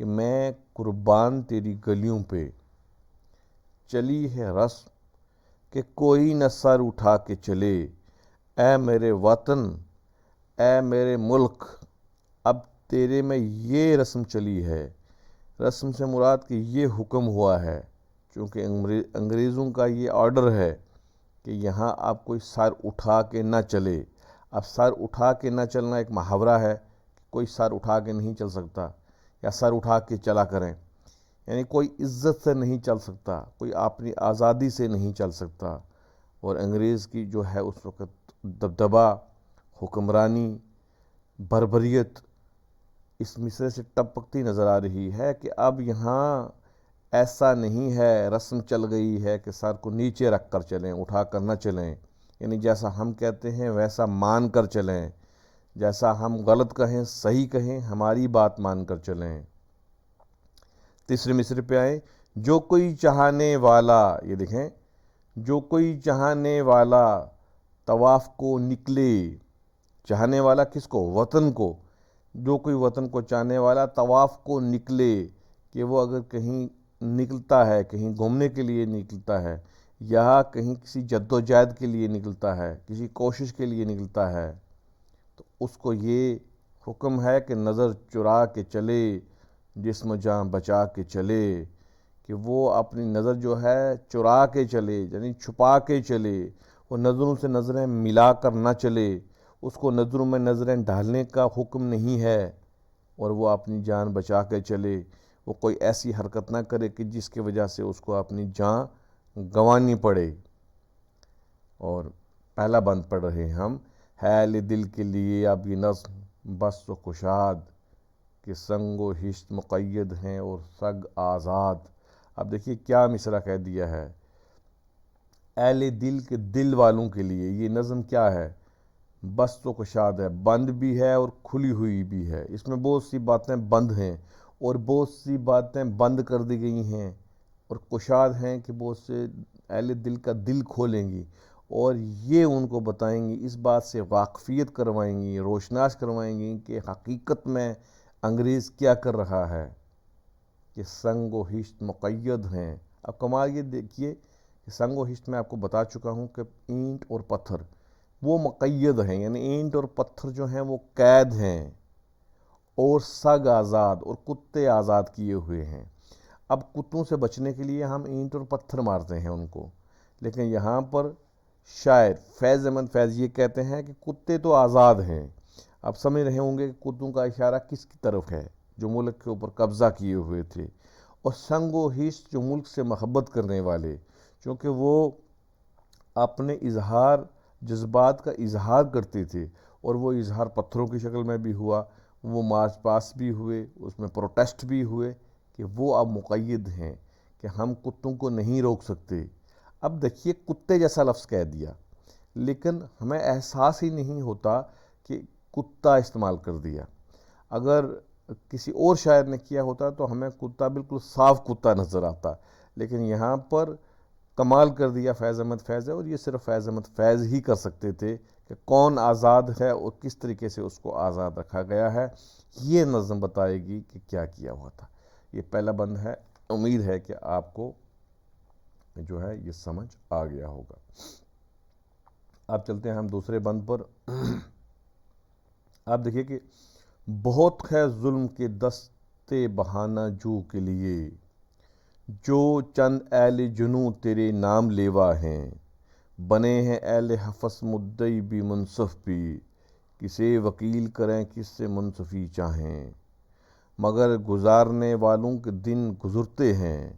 کہ میں قربان تیری گلیوں پہ، چلی ہے رسم کہ کوئی نہ سر اٹھا کے چلے، اے میرے وطن اے میرے ملک، اب تیرے میں یہ رسم چلی ہے۔ رسم سے مراد کہ یہ حکم ہوا ہے، چونکہ انگریزوں کا یہ آرڈر ہے کہ یہاں آپ کوئی سر اٹھا کے نہ چلے۔ اب سر اٹھا کے نہ چلنا ایک محاورہ ہے، کوئی سر اٹھا کے نہیں چل سکتا یا سر اٹھا کے چلا کریں، یعنی کوئی عزت سے نہیں چل سکتا، کوئی اپنی آزادی سے نہیں چل سکتا۔ اور انگریز کی جو ہے اس وقت دبدبا، حکمرانی، بربریت اس مصرے سے ٹپکتی نظر آ رہی ہے کہ اب یہاں ایسا نہیں ہے، رسم چل گئی ہے کہ سر کو نیچے رکھ کر چلیں، اٹھا کر نہ چلیں، یعنی جیسا ہم کہتے ہیں ویسا مان کر چلیں، جیسا ہم غلط کہیں صحیح کہیں، ہماری بات مان کر چلیں۔ تیسرے مصرے پہ آئیں، جو کوئی چاہنے والا، یہ دیکھیں، جو کوئی چاہنے والا طواف کو نکلے، چاہنے والا کس کو؟ وطن کو۔ جو کوئی وطن کو چاہنے والا طواف کو نکلے، کہ وہ اگر کہیں نکلتا ہے، کہیں گھومنے کے لیے نکلتا ہے، یا کہیں کسی جد و جہد کے لیے نکلتا ہے، کسی کوشش کے لیے نکلتا ہے، تو اس کو یہ حکم ہے کہ نظر چرا کے چلے، جسم جاں بچا کے چلے، کہ وہ اپنی نظر جو ہے چرا کے چلے، یعنی چھپا کے چلے، وہ نظروں سے نظریں ملا کر نہ چلے، اس کو نظروں میں نظریں ڈالنے کا حکم نہیں ہے، اور وہ اپنی جان بچا کے چلے، وہ کوئی ایسی حرکت نہ کرے کہ جس کی وجہ سے اس کو اپنی جان گنوانی پڑے۔ اور پہلا بند پڑھ رہے ہیں ہم، ہے دل کے لیے اب یہ نظم بس و کشاد، کہ سنگ و ہشت مقید ہیں اور سگ آزاد۔ اب دیکھیے کیا مصرع کہہ دیا ہے، اہل دل کے دل والوں کے لیے یہ نظم کیا ہے؟ بس و کشاد ہے، بند بھی ہے اور کھلی ہوئی بھی ہے۔ اس میں بہت سی باتیں بند ہیں اور بہت سی باتیں بند کر دی گئی ہیں، اور کشاد ہیں کہ بہت سے اہل دل کا دل کھولیں گی اور یہ ان کو بتائیں گی، اس بات سے واقفیت کروائیں گی، روشناس کروائیں گی کہ حقیقت میں انگریز کیا کر رہا ہے، کہ سنگ و ہشت مقید ہیں۔ اب کمال یہ دیکھیے کہ سنگ و ہشت میں آپ کو بتا چکا ہوں کہ اینٹ اور پتھر وہ مقید ہیں، یعنی اینٹ اور پتھر جو ہیں وہ قید ہیں، اور سگ آزاد، اور کتے آزاد کیے ہوئے ہیں۔ اب کتوں سے بچنے کے لیے ہم اینٹ اور پتھر مارتے ہیں ان کو، لیکن یہاں پر شاعر فیض احمد فیض یہ کہتے ہیں کہ کتے تو آزاد ہیں۔ اب سمجھ رہے ہوں گے کہ کتوں کا اشارہ کس کی طرف ہے؟ جو ملک کے اوپر قبضہ کیے ہوئے تھے، اور سنگ و ہشت جو ملک سے محبت کرنے والے، چونکہ وہ اپنے اظہار جذبات کا اظہار کرتے تھے، اور وہ اظہار پتھروں کی شکل میں بھی ہوا، وہ مارچ پاس بھی ہوئے، اس میں پروٹیسٹ بھی ہوئے، کہ وہ اب مقید ہیں کہ ہم کتوں کو نہیں روک سکتے۔ اب دیکھیے کتے جیسا لفظ کہہ دیا، لیکن ہمیں احساس ہی نہیں ہوتا کہ کتا استعمال کر دیا۔ اگر کسی اور شاعر نے کیا ہوتا تو ہمیں کتا بالکل صاف کتا نظر آتا، لیکن یہاں پر کمال کر دیا فیض احمد فیض ہے، اور یہ صرف فیض احمد فیض ہی کر سکتے تھے کہ کون آزاد ہے اور کس طریقے سے اس کو آزاد رکھا گیا ہے۔ یہ نظم بتائے گی کہ کیا کیا ہوا تھا۔ یہ پہلا بند ہے، امید ہے کہ آپ کو جو ہے یہ سمجھ آ گیا ہوگا۔ اب چلتے ہیں ہم دوسرے بند پر۔ آپ دیکھیے کہ بہت ہے ظلم کے دستے بہانہ جو کے لیے، جو چند اہل جنوں تیرے نام لیوا ہیں، بنے ہیں اہل حفظ مدعی بھی منصف بھی، کسے وکیل کریں کس سے منصفی چاہیں، مگر گزارنے والوں کے دن گزرتے ہیں،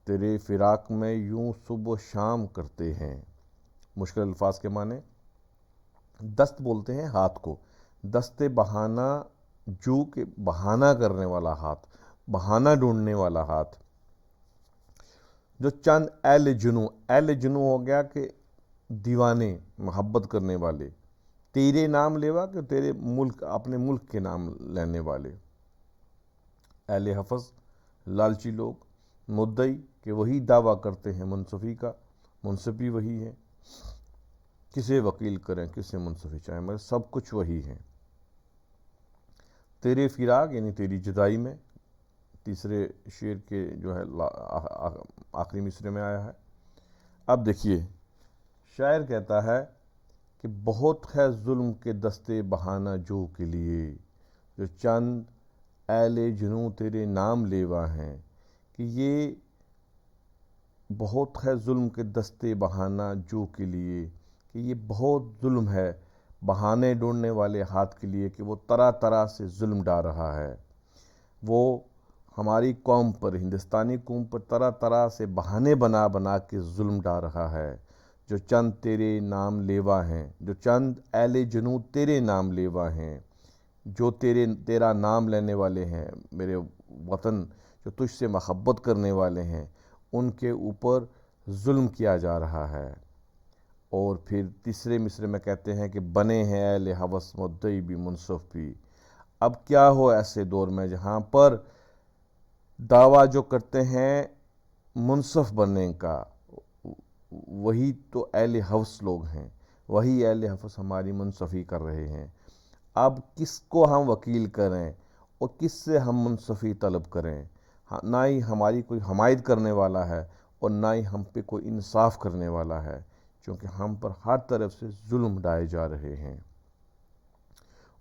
تیرے فراق میں یوں صبح و شام کرتے ہیں۔ مشکل الفاظ کے معنی، دست بولتے ہیں ہاتھ کو، دست بہانہ جو کہ بہانہ کرنے والا ہاتھ، بہانہ ڈھونڈنے والا ہاتھ، جو چند اہل جنوں، اہل جنوں ہو گیا کہ دیوانے، محبت کرنے والے، تیرے نام لیوا کہ تیرے ملک، اپنے ملک کے نام لینے والے، اہل حفظ لالچی لوگ، مدعی کہ وہی دعویٰ کرتے ہیں منصفی کا، منصف بھی وہی ہے، کسے وکیل کریں کسے منصفی چاہیں، مگر سب کچھ وہی ہے۔ تیرے فراق یعنی تیری جدائی میں، تیسرے شعر کے جو ہے آخری مصرے میں آیا ہے۔ اب دیکھیے شاعر کہتا ہے کہ بہت ہے ظلم کے دستے بہانہ جو کے لیے، جو چند اہل جنوں تیرے نام لیوا ہیں، کہ یہ بہت ہے ظلم کے دستے بہانہ جو کے لیے، کہ یہ بہت ظلم ہے بہانے ڈھونڈنے والے ہاتھ کے لیے، کہ وہ طرح طرح سے ظلم ڈال رہا ہے۔ وہ ہماری قوم پر، ہندوستانی قوم پر طرح طرح سے بہانے بنا بنا کے ظلم ڈال رہا ہے۔ جو چند تیرے نام لیوا ہیں، جو چند اہل جنوں تیرے نام لیوا ہیں، جو تیرا نام لینے والے ہیں، میرے وطن جو تجھ سے محبت کرنے والے ہیں، ان کے اوپر ظلم کیا جا رہا ہے۔ اور پھر تیسرے مصرے میں کہتے ہیں کہ بنے ہیں اہل ہوس مدعی بھی منصف بھی۔ اب کیا ہو ایسے دور میں جہاں پر دعویٰ جو کرتے ہیں منصف بننے کا، وہی تو اہل ہوس لوگ ہیں، وہی اہل ہوس ہماری منصفی کر رہے ہیں۔ اب کس کو ہم وکیل کریں اور کس سے ہم منصفی طلب کریں؟ نہ ہی ہماری کوئی حمایت کرنے والا ہے اور نہ ہی ہم پہ کوئی انصاف کرنے والا ہے، کیونکہ ہم پر ہر طرف سے ظلم ڈھائے جا رہے ہیں۔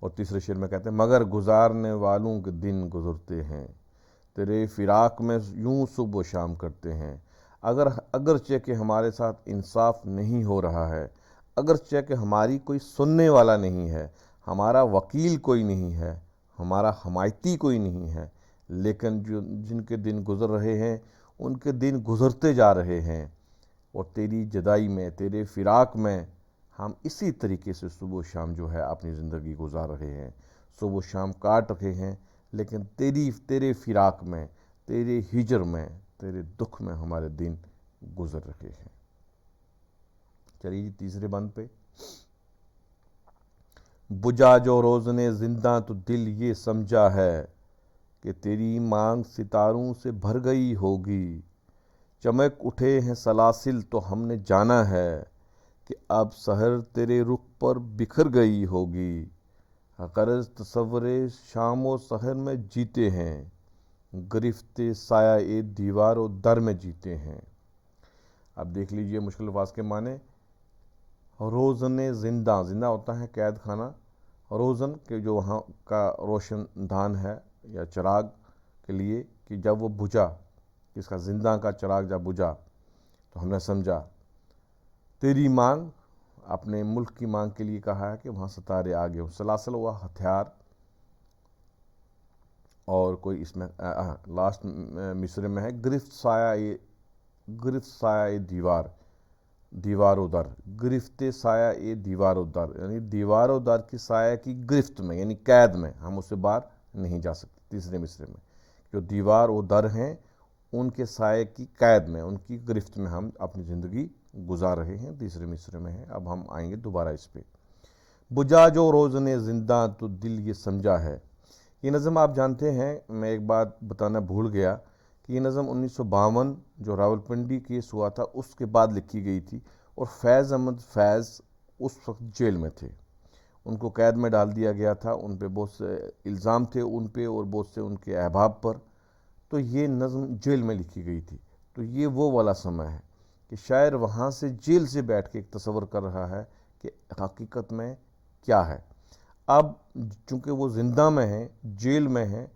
اور تیسرے شعر میں کہتے ہیں مگر گزارنے والوں کے دن گزرتے ہیں، تیرے فراق میں یوں صبح و شام کرتے ہیں۔ اگرچہ کہ ہمارے ساتھ انصاف نہیں ہو رہا ہے، اگرچہ کہ ہماری کوئی سننے والا نہیں ہے، ہمارا وکیل کوئی نہیں ہے، ہمارا حمایتی کوئی نہیں ہے، لیکن جن کے دن گزر رہے ہیں ان کے دن گزرتے جا رہے ہیں، اور تیری جدائی میں، تیرے فراق میں ہم اسی طریقے سے صبح و شام جو ہے اپنی زندگی گزار رہے ہیں، صبح و شام کاٹ رہے ہیں، لیکن تیرے فراق میں، تیرے ہجر میں، تیرے دکھ میں ہمارے دن گزر رہے ہیں۔ چلیے جی تیسرے بند پہ، بجھا جو روز نے زندہ تو دل یہ سمجھا ہے، کہ تیری مانگ ستاروں سے بھر گئی ہوگی، چمک اٹھے ہیں سلاسل تو ہم نے جانا ہے، کہ اب سحر تیرے رخ پر بکھر گئی ہوگی، غرض تصور شام و سحر میں جیتے ہیں، گرفت سایہ دیوار و در میں جیتے ہیں۔ اب دیکھ لیجئے مشکل الفاظ کے معنی۔ روزن زندہ، زندہ ہوتا ہے قید خانہ، روزن کہ جو وہاں کا روشن دان ہے یا چراغ کے لیے، کہ جب وہ بجھا، اس کا زندہ کا چراغ جب بجھا تو ہم نے سمجھا تیری مانگ، اپنے ملک کی مانگ کے لیے کہا ہے کہ وہاں ستارے آگے ہوں۔ سلاسل ہوا ہتھیار، اور کوئی اس میں لاسٹ مصرے میں ہے گرفت سایہ دیوار، دیوار و در، گرفت سایہ دیوار و در، یعنی دیوار و در کی سایہ کی گرفت میں، یعنی قید میں، ہم اس سے باہر نہیں جا سکتے۔ تیسرے مصرے میں جو دیوار و در ہیں ان کے سائے کی قید میں، ان کی گرفت میں ہم اپنی زندگی گزار رہے ہیں، تیسرے مصرے میں ہے۔ اب ہم آئیں گے دوبارہ اس پہ، بجھا جو روز نے زندہ تو دل یہ سمجھا ہے۔ یہ نظم آپ جانتے ہیں، میں ایک بات بتانا بھول گیا کہ یہ نظم 1952 جو راولپنڈی کیس ہوا تھا اس کے بعد لکھی گئی تھی، اور فیض احمد فیض اس وقت جیل میں تھے، ان کو قید میں ڈال دیا گیا تھا، ان پہ بہت سے الزام تھے ان پہ اور بہت سے ان کے احباب پر، تو یہ نظم جیل میں لکھی گئی تھی۔ تو یہ وہ والا سمے ہے کہ شاعر وہاں سے جیل سے بیٹھ کے ایک تصور کر رہا ہے کہ حقیقت میں کیا ہے۔ اب چونکہ وہ زندہ میں ہیں، جیل میں ہیں،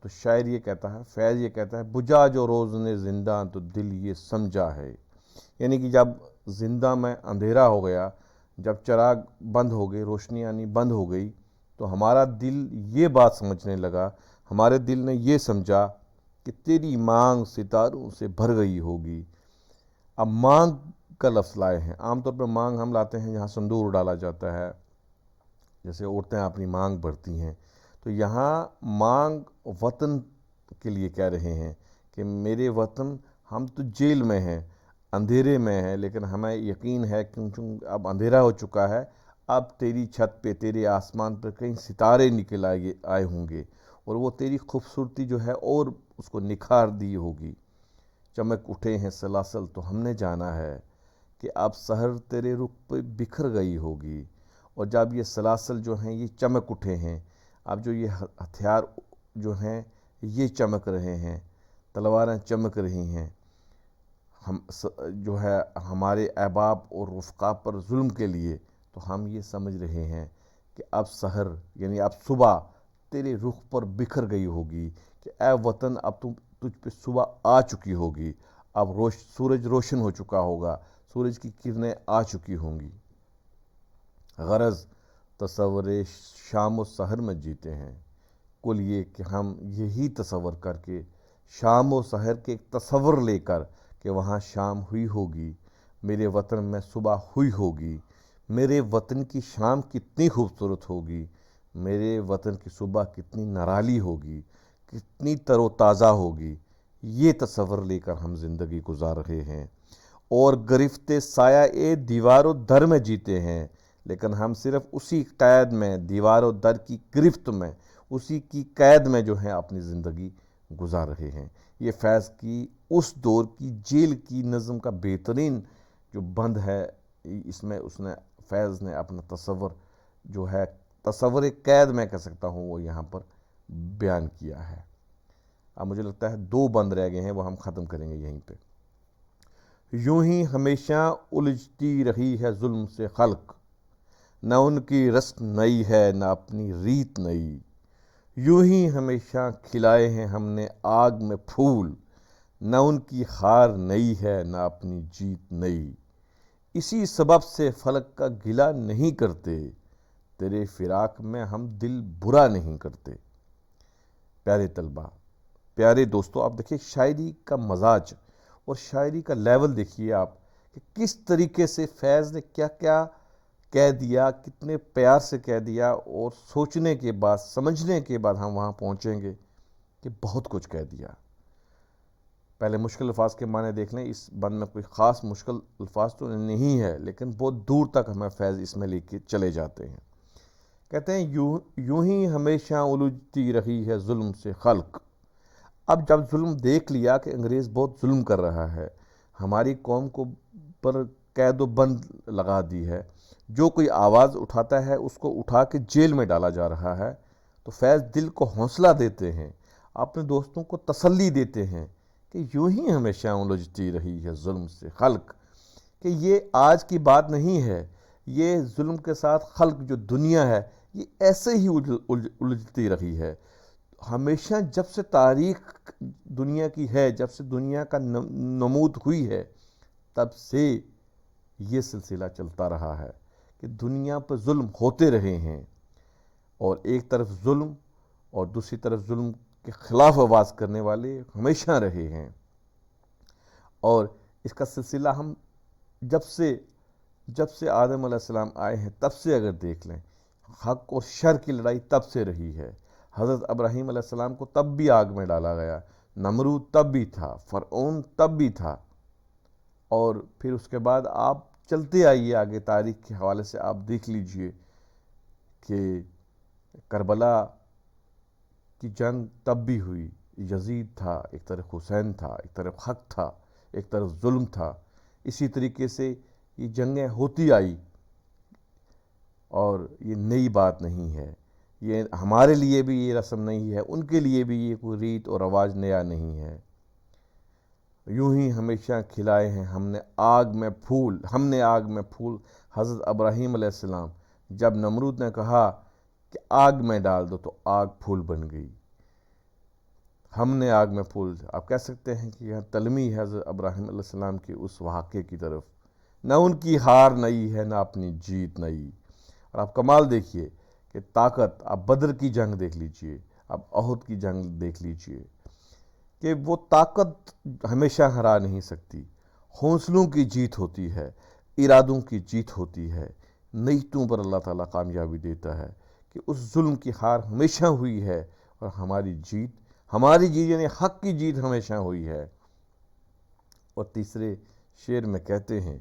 تو شاعر یہ کہتا ہے، فیض یہ کہتا ہے بجھا جو روز نے زندہ تو دل یہ سمجھا ہے، یعنی کہ جب زندہ میں اندھیرا ہو گیا، جب چراغ بند ہو گئے، روشنی آنی بند ہو گئی، تو ہمارا دل یہ بات سمجھنے لگا، ہمارے دل نے یہ سمجھا کہ تیری مانگ ستاروں سے بھر گئی ہوگی۔ اب مانگ کا لفظ لائے ہیں، عام طور پر مانگ ہم لاتے ہیں جہاں سندور ڈالا جاتا ہے، جیسے عورتیں اپنی مانگ بھرتی ہیں، تو یہاں مانگ وطن کے لیے کہہ رہے ہیں کہ میرے وطن، ہم تو جیل میں ہیں، اندھیرے میں ہیں، لیکن ہمیں یقین ہے کیونکہ اب اندھیرا ہو چکا ہے، اب تیری چھت پہ، تیرے آسمان پر کہیں ستارے نکل آئے ہوں گے، اور وہ تیری خوبصورتی جو ہے اور اس کو نکھار دی ہوگی۔ چمک اٹھے ہیں سلاسل تو ہم نے جانا ہے، کہ اب سحر تیرے رخ پہ بکھر گئی ہوگی، اور جب یہ سلاسل جو ہیں یہ چمک اٹھے ہیں، اب جو یہ ہتھیار جو ہیں یہ چمک رہے ہیں، تلواریں چمک رہی ہیں، ہم جو ہے ہمارے احباب اور رفقا پر ظلم کے لیے، تو ہم یہ سمجھ رہے ہیں کہ اب سحر یعنی اب صبح تیرے رخ پر بکھر گئی ہوگی، کہ اے وطن اب تجھ پہ صبح آ چکی ہوگی، اب سورج روشن ہو چکا ہوگا، سورج کی کرنیں آ چکی ہوں گی۔ غرض تصور شام و سحر میں جیتے ہیں، کل یہ کہ ہم یہی تصور کر کے شام و سحر کے ایک تصور لے کر کہ وہاں شام ہوئی ہوگی، میرے وطن میں صبح ہوئی ہوگی، میرے وطن کی شام کتنی خوبصورت ہوگی، میرے وطن کی صبح کتنی نرالی ہوگی، کتنی تر و تازہ ہوگی، یہ تصور لے کر ہم زندگی گزار رہے ہیں، اور گرفت سایہ دیوار و در میں جیتے ہیں، لیکن ہم صرف اسی قید میں، دیوار و در کی گرفت میں، اسی کی قید میں جو ہے اپنی زندگی گزار رہے ہیں۔ یہ فیض کی اس دور کی جیل کی نظم کا بہترین جو بند ہے، اس میں اس نے فیض نے اپنا تصور جو ہے تصور قید میں کہہ سکتا ہوں وہ یہاں پر بیان کیا ہے۔ اب مجھے لگتا ہے 2 بند رہ گئے ہیں، وہ ہم ختم کریں گے یہیں پہ۔ یوں ہی ہمیشہ الجھتی رہی ہے ظلم سے خلق، نہ ان کی رسم نئی ہے نہ اپنی ریت نئی، یوں ہی ہمیشہ کھلائے ہیں ہم نے آگ میں پھول، نہ ان کی خار نئی ہے نہ اپنی جیت نئی، اسی سبب سے فلک کا گلہ نہیں کرتے، تیرے فراق میں ہم دل برا نہیں کرتے۔ پیارے طلبہ، پیارے دوستو، آپ دیکھیے شاعری کا مزاج اور شاعری کا لیول دیکھیے آپ کہ کس طریقے سے فیض نے کیا کیا کہہ دیا، کتنے پیار سے کہہ دیا، اور سوچنے کے بعد سمجھنے کے بعد ہم وہاں پہنچیں گے کہ بہت کچھ کہہ دیا۔ پہلے مشکل الفاظ کے معنی دیکھ لیں، اس بند میں کوئی خاص مشکل الفاظ تو نہیں ہے، لیکن بہت دور تک ہمیں فیض اس میں لے کے چلے جاتے ہیں۔ کہتے ہیں یوں ہی ہمیشہ الجھتی رہی ہے ظلم سے خلق۔ اب جب ظلم دیکھ لیا کہ انگریز بہت ظلم کر رہا ہے، ہماری قوم کو پر قید و بند لگا دی ہے، جو کوئی آواز اٹھاتا ہے اس کو اٹھا کے جیل میں ڈالا جا رہا ہے، تو فیض دل کو حوصلہ دیتے ہیں، اپنے دوستوں کو تسلی دیتے ہیں کہ یوں ہی ہمیشہ الجھتی رہی ہے ظلم سے خلق، کہ یہ آج کی بات نہیں ہے، یہ ظلم کے ساتھ خلق جو دنیا ہے یہ ایسے ہی الجھتی رہی ہے، ہمیشہ جب سے تاریخ دنیا کی ہے، جب سے دنیا کا نمود ہوئی ہے، تب سے یہ سلسلہ چلتا رہا ہے کہ دنیا پر ظلم ہوتے رہے ہیں، اور ایک طرف ظلم اور دوسری طرف ظلم کے خلاف آواز کرنے والے ہمیشہ رہے ہیں، اور اس کا سلسلہ ہم جب سے آدم علیہ السلام آئے ہیں تب سے اگر دیکھ لیں، حق اور شر کی لڑائی تب سے رہی ہے۔ حضرت ابراہیم علیہ السلام کو تب بھی آگ میں ڈالا گیا، نمرود تب بھی تھا، فرعون تب بھی تھا، اور پھر اس کے بعد آپ چلتے آئیے آگے تاریخ کے حوالے سے، آپ دیکھ لیجئے کہ کربلا کی جنگ تب بھی ہوئی، یزید تھا، ایک طرف حسین تھا، ایک طرف حق تھا، ایک طرف ظلم تھا، اسی طریقے سے یہ جنگیں ہوتی آئی، اور یہ نئی بات نہیں ہے، یہ ہمارے لیے بھی یہ رسم نہیں ہے، ان کے لیے بھی یہ کوئی ریت اور رواج نیا نہیں ہے۔ یوں ہی ہمیشہ کھلائے ہیں ہم نے آگ میں پھول، حضرت ابراہیم علیہ السلام جب نمرود نے کہا کہ آگ میں ڈال دو تو آگ پھول بن گئی، ہم نے آگ میں پھول، آپ کہہ سکتے ہیں کہ یہاں تلمی ہے حضرت ابراہیم علیہ السلام کے اس واقعے کی طرف، نہ ان کی ہار نئی ہے نہ اپنی جیت نئی۔ اور آپ کمال دیکھیے کہ طاقت، آپ بدر کی جنگ دیکھ لیجئے، آپ احد کی جنگ دیکھ لیجئے، کہ وہ طاقت ہمیشہ ہرا نہیں سکتی، حوصلوں کی جیت ہوتی ہے، ارادوں کی جیت ہوتی ہے، نیتوں پر اللہ تعالیٰ کامیابی دیتا ہے، کہ اس ظلم کی ہار ہمیشہ ہوئی ہے، اور ہماری جیت یعنی حق کی جیت ہمیشہ ہوئی ہے۔ اور تیسرے شعر میں کہتے ہیں،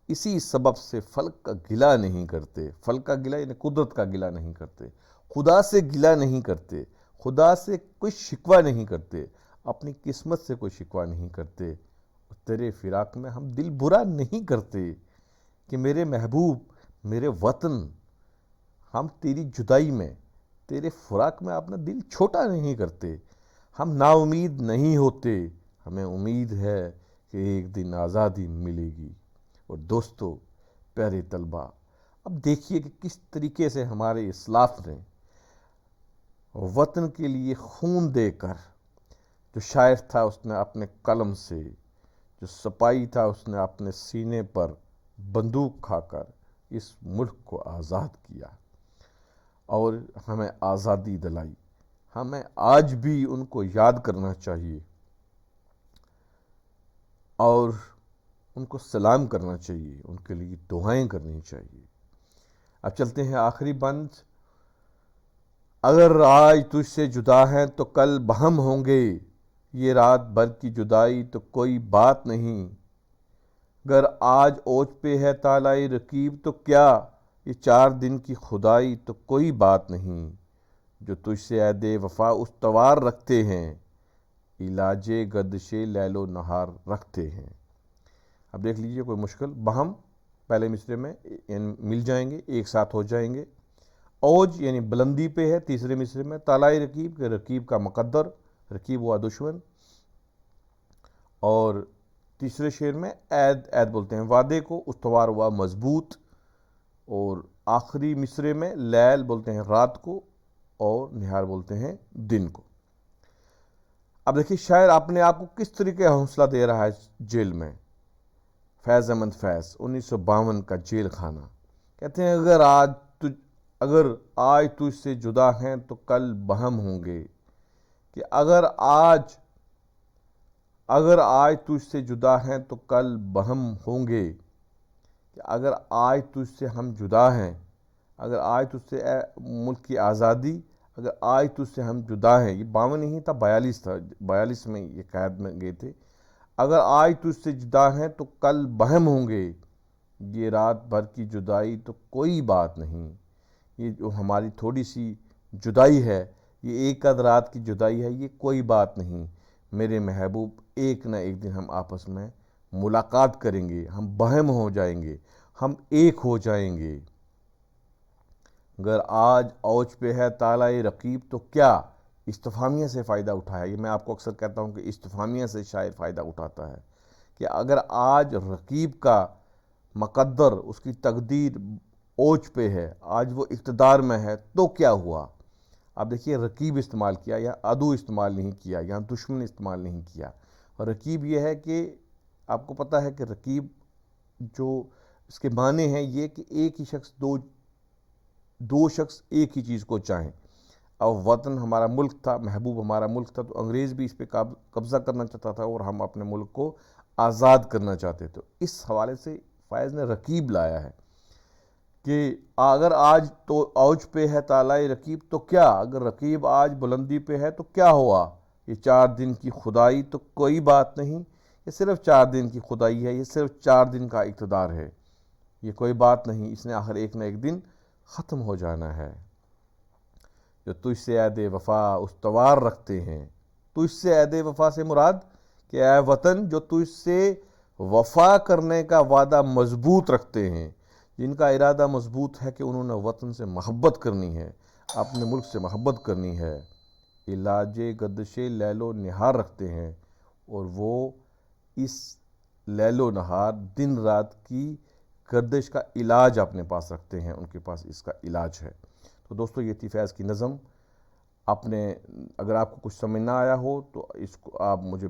اسی سبب سے فلک کا گلہ نہیں کرتے، فلک کا گلہ یعنی قدرت کا گلہ نہیں کرتے، خدا سے گلہ نہیں کرتے، خدا سے کوئی شکوہ نہیں کرتے، اپنی قسمت سے کوئی شکوہ نہیں کرتے، تیرے فراق میں ہم دل برا نہیں کرتے، کہ میرے محبوب، میرے وطن، ہم تیری جدائی میں، تیرے فراق میں اپنا دل چھوٹا نہیں کرتے، ہم نا امید نہیں ہوتے، ہمیں امید ہے کہ ایک دن آزادی ملے گی۔ اور دوستو، پیارے طلبہ، اب دیکھیے کہ کس طریقے سے ہمارے اسلاف نے وطن کے لیے خون دے کر، جو شاعر تھا اس نے اپنے قلم سے، جو سپاہی تھا اس نے اپنے سینے پر بندوق کھا کر اس ملک کو آزاد کیا اور ہمیں آزادی دلائی۔ ہمیں آج بھی ان کو یاد کرنا چاہیے اور ان کو سلام کرنا چاہیے، ان کے لیے دعائیں کرنی چاہیے۔ اب چلتے ہیں آخری بند۔ اگر آج تجھ سے جدا ہیں تو کل بہم ہوں گے، یہ رات بھر کی جدائی تو کوئی بات نہیں۔ اگر آج اوج پہ ہے تالائے رقیب تو کیا، یہ 4 دن کی خدائی تو کوئی بات نہیں۔ جو تجھ سے عہد وفا استوار رکھتے ہیں، علاج گردش لیل و نہار رکھتے ہیں۔ اب دیکھ لیجئے کوئی مشکل بہم پہلے مصرے میں مل جائیں گے، ایک ساتھ ہو جائیں گے۔ اوج یعنی بلندی پہ ہے تیسرے مصرے میں، تالائے رقیب کہ رقیب کا مقدر، رقیب ہوا دشمن، اور تیسرے شعر میں عہد بولتے ہیں وعدے کو، استوار ہوا مضبوط، اور آخری مصرے میں لیل بولتے ہیں رات کو اور نہار بولتے ہیں دن کو۔ اب دیکھیے شاعر اپنے آپ کو کس طریقے حوصلہ دے رہا ہے جیل میں۔ فیض احمد فیض 1952 کا جیل خانہ، کہتے ہیں اگر آج تجھ سے جدا ہیں تو کل بہم ہوں گے، کہ اگر آج تجھ سے جدا ہیں تو کل بہم ہوں گے، کہ اگر آج تجھ سے ہم جدا ہیں، اگر آج تجھ سے ملک کی آزادی، اگر آج تجھ سے ہم جدا ہیں، یہ 52 نہیں تھا 42 تھا، 42 میں یہ قید میں گئے تھے۔ اگر آج تجھ سے جدا ہیں تو کل بہم ہوں گے، یہ رات بھر کی جدائی تو کوئی بات نہیں۔ یہ جو ہماری تھوڑی سی جدائی ہے، یہ ایک آدھ رات کی جدائی ہے، یہ کوئی بات نہیں۔ میرے محبوب، ایک نہ ایک دن ہم آپس میں ملاقات کریں گے، ہم بہم ہو جائیں گے، ہم ایک ہو جائیں گے۔ اگر آج اوج پہ ہے تالائے رقیب تو کیا، استفہامیہ سے فائدہ اٹھایا۔ یہ میں آپ کو اکثر کہتا ہوں کہ استفہامیہ سے شاعر فائدہ اٹھاتا ہے، کہ اگر آج رقیب کا مقدر، اس کی تقدیر اوج پہ ہے، آج وہ اقتدار میں ہے تو کیا ہوا۔ اب دیکھیے رقیب استعمال کیا، یہاں عدو استعمال نہیں کیا، یہاں دشمن استعمال نہیں کیا۔ اور رقیب یہ ہے کہ آپ کو پتہ ہے کہ رقیب جو اس کے معنی ہیں یہ کہ ایک ہی شخص دو شخص ایک ہی چیز کو چاہیں۔ اب وطن ہمارا ملک تھا، محبوب ہمارا ملک تھا، تو انگریز بھی اس پہ قبضہ کرنا چاہتا تھا اور ہم اپنے ملک کو آزاد کرنا چاہتے تھے۔ اس حوالے سے فائز نے رقیب لایا ہے کہ اگر آج تو اوج پہ ہے تالائے رقیب تو کیا، اگر رقیب آج بلندی پہ ہے تو کیا ہوا، یہ 4 دن کی خدائی تو کوئی بات نہیں۔ یہ صرف 4 دن کی خدائی ہے، یہ صرف 4 دن کا اقتدار ہے، یہ کوئی بات نہیں، اس نے آخر ایک نہ ایک دن ختم ہو جانا ہے۔ جو تجھ سے عہد وفا استوار رکھتے ہیں، تجھ سے عہد وفا سے مراد کہ اے وطن جو تجھ سے وفا کرنے کا وعدہ مضبوط رکھتے ہیں، جن کا ارادہ مضبوط ہے کہ انہوں نے وطن سے محبت کرنی ہے، اپنے ملک سے محبت کرنی ہے، علاج گردش لیل و نہار رکھتے ہیں، اور وہ اس لیل و نہار دن رات کی گردش کا علاج اپنے پاس رکھتے ہیں، ان کے پاس اس کا علاج ہے۔ تو دوستو یہ تھی فیض کی نظم۔ اگر آپ کو کچھ سمجھ نہ آیا ہو تو اس کو آپ مجھے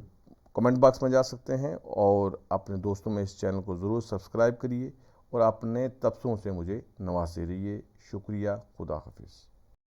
کمنٹ باکس میں جا سکتے ہیں، اور اپنے دوستوں میں اس چینل کو ضرور سبسکرائب کریے اور اپنے تبصروں سے مجھے نوازتے رہیے۔ شکریہ، خدا حافظ۔